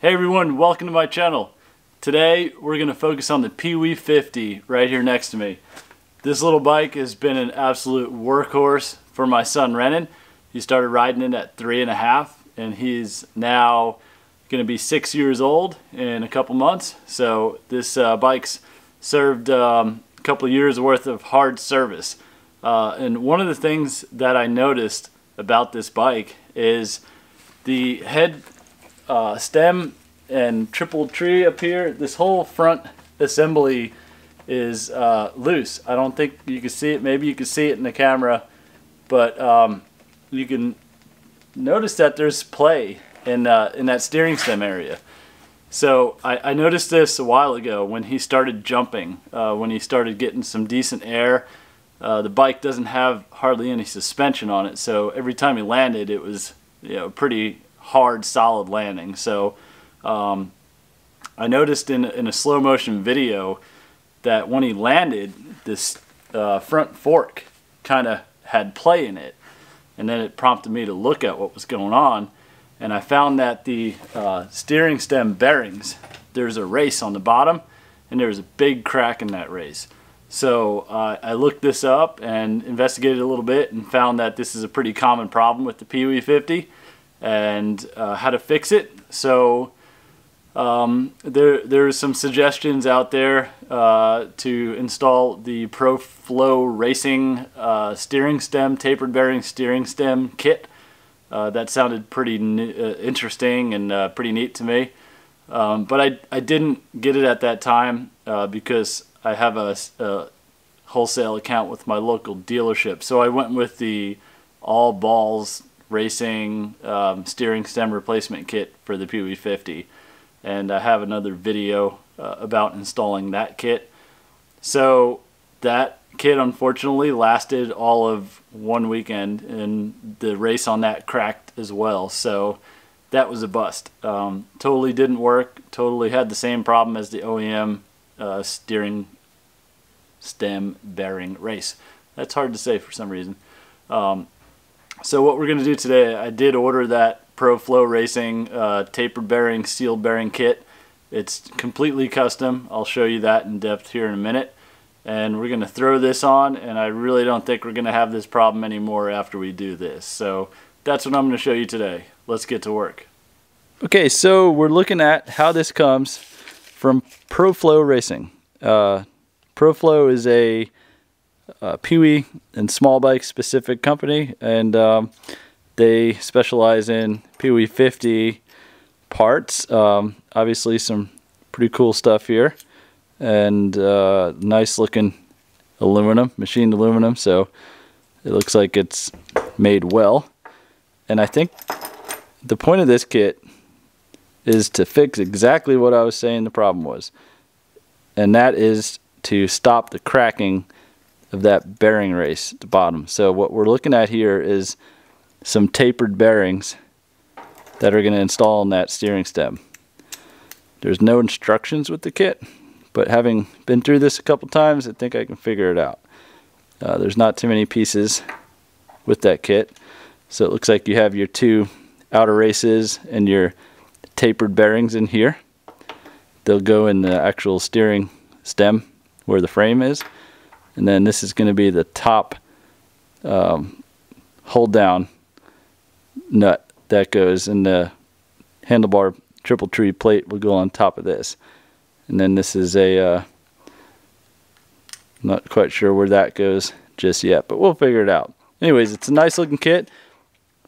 Hey everyone, welcome to my channel. Today we're going to focus on the PW50 right here next to me. This little bike has been an absolute workhorse for my son Renan. He started riding it at 3.5 and he's now going to be 6 years old in a couple months. So this bike's served a couple of years worth of hard service. And one of the things that I noticed about this bike is the head stem and triple tree up here. This whole front assembly is loose. I don't think you can see it. Maybe you can see it in the camera, but you can notice that there's play in that steering stem area. So I noticed this a while ago when he started jumping, when he started getting some decent air. The bike doesn't have hardly any suspension on it, so every time he landed it was, you know, pretty hard, solid landing. So I noticed in a slow motion video that when he landed, this front fork kind of had play in it, and then it prompted me to look at what was going on, and I found that the steering stem bearings, there's a race on the bottom and there's a big crack in that race. So I looked this up and investigated a little bit and found that this is a pretty common problem with the PW50 and how to fix it. So there's some suggestions out there to install the Pro Flo Racing steering stem, tapered bearing steering stem kit. That sounded pretty interesting and pretty neat to me. But I didn't get it at that time because I have a wholesale account with my local dealership. So I went with the All Balls Racing steering stem replacement kit for the PW50. And I have another video about installing that kit. So that kit unfortunately lasted all of one weekend, and the race on that cracked as well. So that was a bust. Totally didn't work. Totally had the same problem as the OEM steering stem bearing race. That's hard to say for some reason. So what we're going to do today, I did order that Pro Flo Racing tapered bearing sealed bearing kit. It's completely custom. I'll show you that in depth here in a minute. And we're going to throw this on, and I really don't think we're going to have this problem anymore after we do this. So that's what I'm going to show you today. Let's get to work. Okay, so we're looking at how this comes from Pro Flo Racing. Pro Flo is a Pee-wee and small bike specific company, and they specialize in PW50 parts. Obviously some pretty cool stuff here, and nice looking aluminum, machined aluminum, so it looks like it's made well. And I think the point of this kit is to fix exactly what I was saying the problem was, and that is to stop the cracking of that bearing race at the bottom. So what we're looking at here is some tapered bearings that are going to install in that steering stem. There's no instructions with the kit, but having been through this a couple times, I think I can figure it out. There's not too many pieces with that kit, so it looks like you have your two outer races and your tapered bearings in here. They'll go in the actual steering stem where the frame is, and then this is going to be the top hold down nut that goes in the handlebar. Triple tree plate will go on top of this, and then this is a not quite sure where that goes just yet, but we'll figure it out. Anyways, it's a nice looking kit.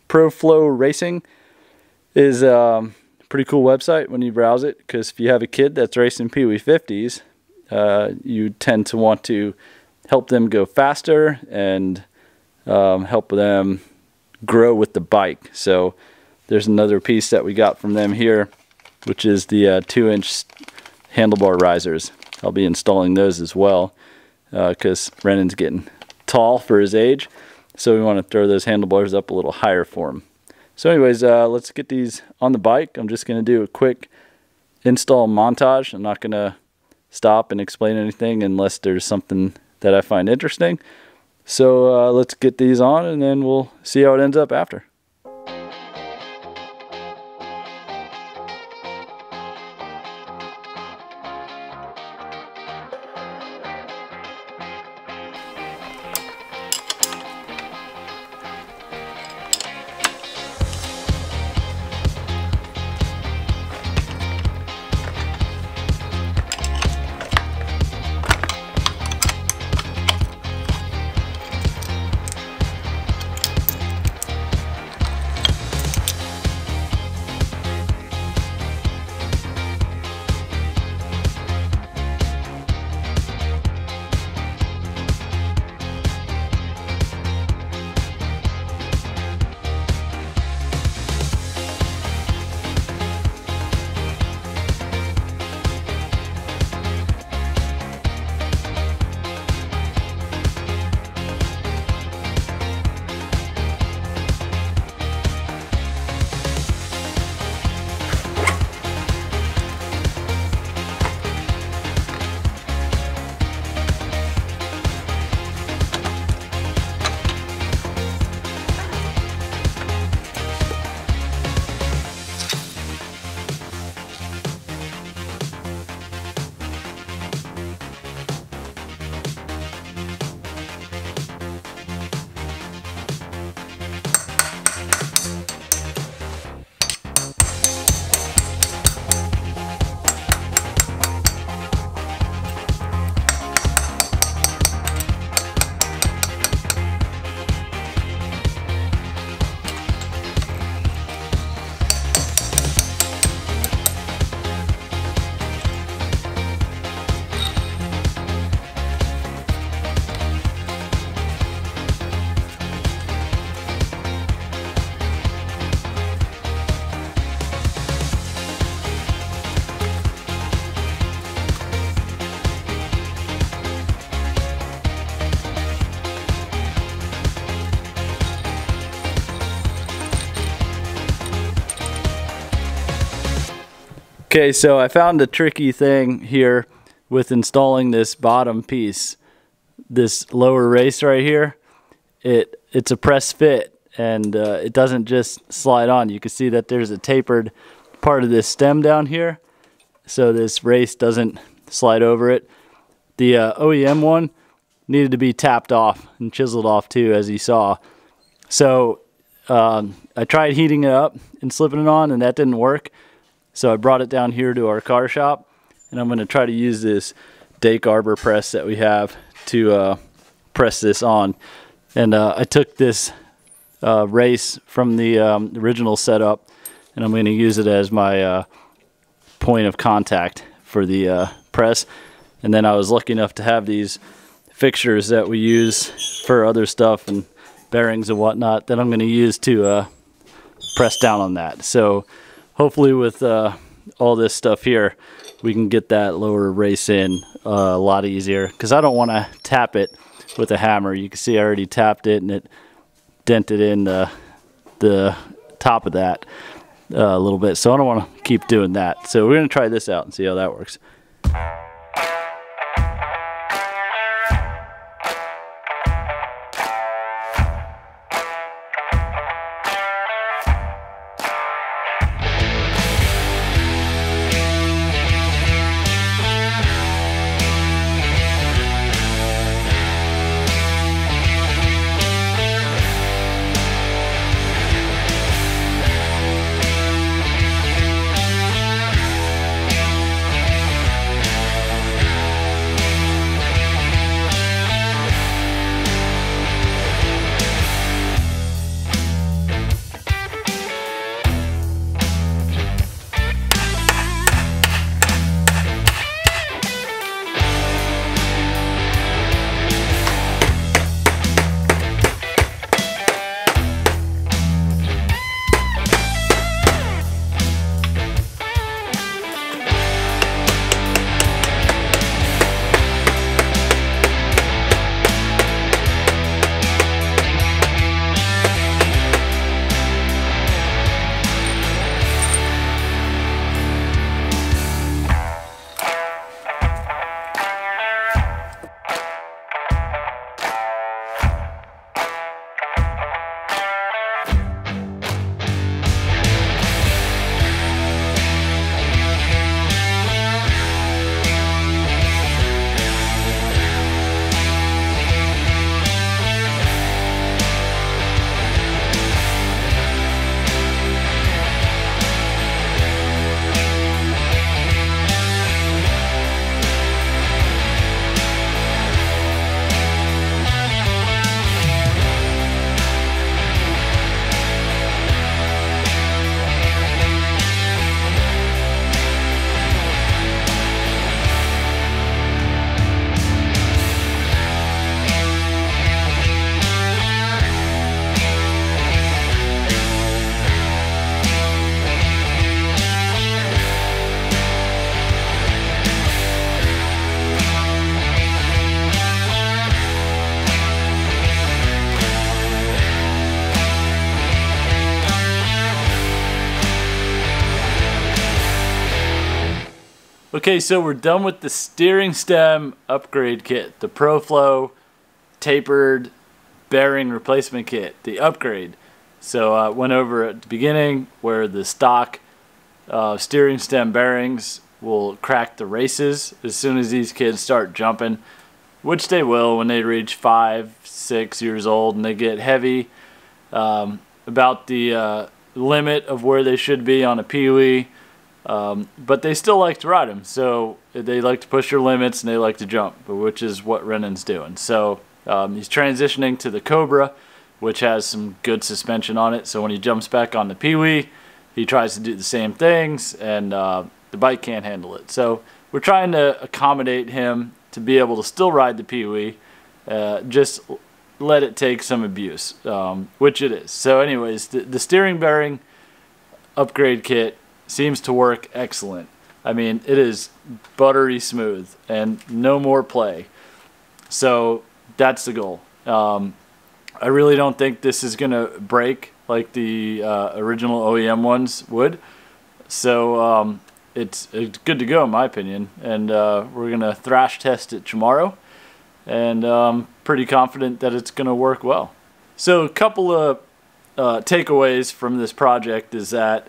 Pro Flo Racing is a pretty cool website when you browse it, because if you have a kid that's racing PW50s, you tend to want to help them go faster and help them grow with the bike. So there's another piece that we got from them here, which is the 2-inch handlebar risers. I'll be installing those as well, because Renan's getting tall for his age, so we want to throw those handlebars up a little higher for him. So anyways, let's get these on the bike. I'm just going to do a quick install montage. I'm not going to stop and explain anything unless there's something that I find interesting. So let's get these on, and then we'll see. see how it ends up after. Okay, so I found a tricky thing here with installing this bottom piece. This lower race right here, it's a press fit, and it doesn't just slide on. You can see that there's a tapered part of this stem down here, so this race doesn't slide over it. The OEM one needed to be tapped off and chiseled off too, as you saw. So I tried heating it up and slipping it on, and that didn't work. So I brought it down here to our car shop, and I'm going to try to use this Dake Arbor press that we have to press this on. And I took this race from the original setup, and I'm going to use it as my point of contact for the press. And then I was lucky enough to have these fixtures that we use for other stuff and bearings and whatnot that I'm going to use to press down on that. So hopefully with all this stuff here, we can get that lower race in a lot easier, because I don't want to tap it with a hammer. You can see I already tapped it, and it dented in the top of that a little bit, so I don't want to keep doing that. So we're going to try this out and see how that works. Okay, so we're done with the steering stem upgrade kit, the Pro Flo tapered bearing replacement kit, the upgrade. So I went over at the beginning where the stock steering stem bearings will crack the races as soon as these kids start jumping, which they will when they reach 5, 6 years old and they get heavy, about the limit of where they should be on a Pee-wee. But they still like to ride them, so they like to push their limits and they like to jump, which is what Rennan's doing. So he's transitioning to the Cobra, which has some good suspension on it, so when he jumps back on the Pee-wee, he tries to do the same things, and the bike can't handle it. So we're trying to accommodate him to be able to still ride the Pee-wee, just let it take some abuse, which it is. So anyways, the steering bearing upgrade kit seems to work excellent. I mean, it is buttery smooth and no more play. So that's the goal. I really don't think this is gonna break like the original OEM ones would. So it's good to go in my opinion, and we're gonna thrash test it tomorrow, and pretty confident that it's gonna work well. So a couple of takeaways from this project is that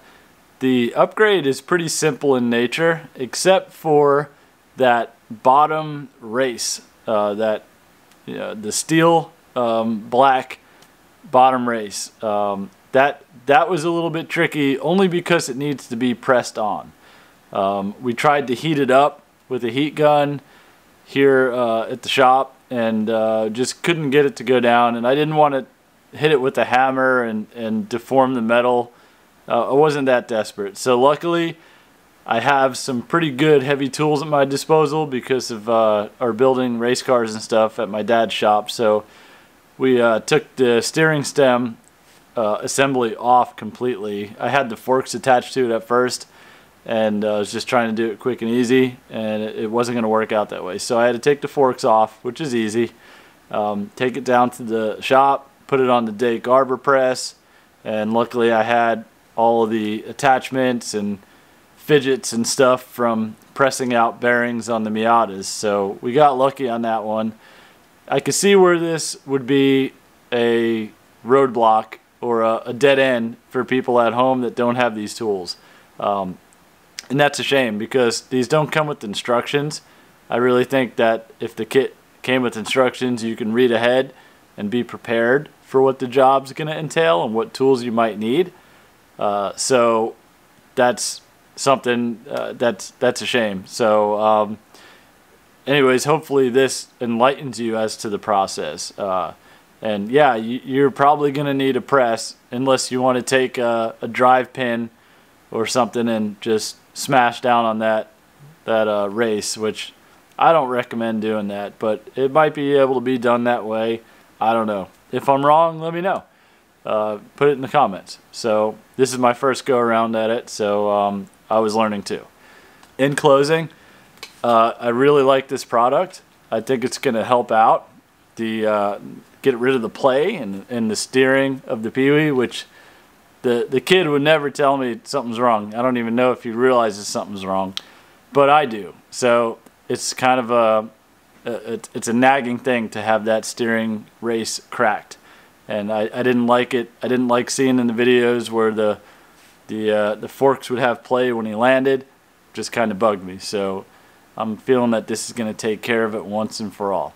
the upgrade is pretty simple in nature, except for that bottom race, the steel black bottom race. That was a little bit tricky, only because it needs to be pressed on. We tried to heat it up with a heat gun here at the shop, and just couldn't get it to go down, and I didn't want to hit it with a hammer and deform the metal. I wasn't that desperate. So luckily I have some pretty good heavy tools at my disposal because of our building race cars and stuff at my dad's shop. So we took the steering stem assembly off completely. I had the forks attached to it at first, and I was just trying to do it quick and easy, and it wasn't going to work out that way. So I had to take the forks off, which is easy, take it down to the shop, put it on the Dake arbor press, and luckily I had all of the attachments and fidgets and stuff from pressing out bearings on the Miatas. So we got lucky on that one. I could see where this would be a roadblock or a dead end for people at home that don't have these tools. And that's a shame because these don't come with instructions. I really think that if the kit came with instructions, you can read ahead and be prepared for what the job's going to entail and what tools you might need. So that's something that's a shame. So anyways, hopefully this enlightens you as to the process. And yeah, you're probably going to need a press unless you want to take a drive pin or something and just smash down on that race, which I don't recommend doing that, but it might be able to be done that way. I don't know. If I'm wrong, let me know. Put it in the comments. So this is my first go around at it, so I was learning too. In closing, I really like this product. I think it's going to help out get rid of the play and the steering of the Pee-wee, which the kid would never tell me something's wrong. I don't even know if he realizes something's wrong, but I do. So it's kind of it's a nagging thing to have that steering race cracked, and I didn't like it. I didn't like seeing in the videos where the forks would have play when he landed. Just kind of bugged me. So I'm feeling that this is going to take care of it once and for all.